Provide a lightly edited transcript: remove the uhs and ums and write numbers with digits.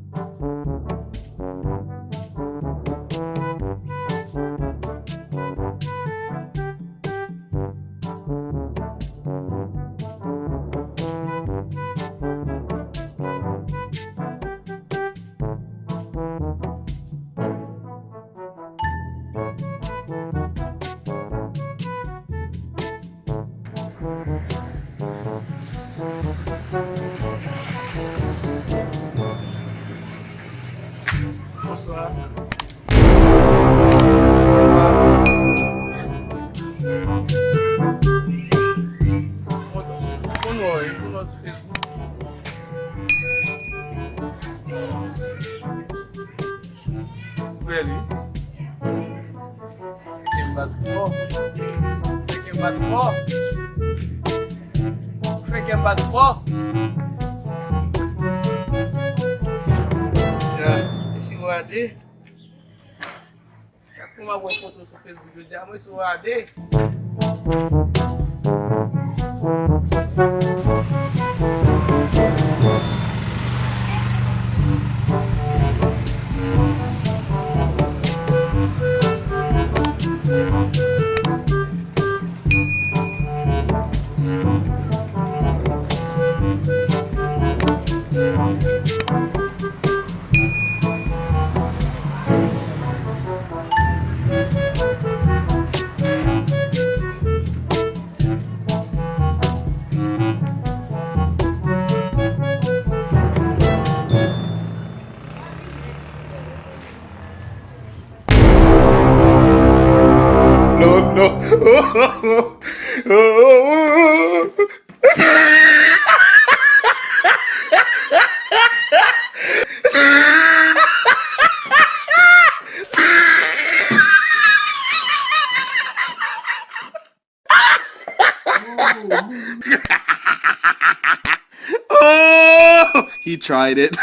Bonsoir. Bonsoir. O nosso Facebook. Really? Freaking bad for. Freaking bad for. Freaking bad for. Já, esse Gade. Já com uma boa foto no seu Facebook, já, mas esse Gade. No, no. Oh, he tried it.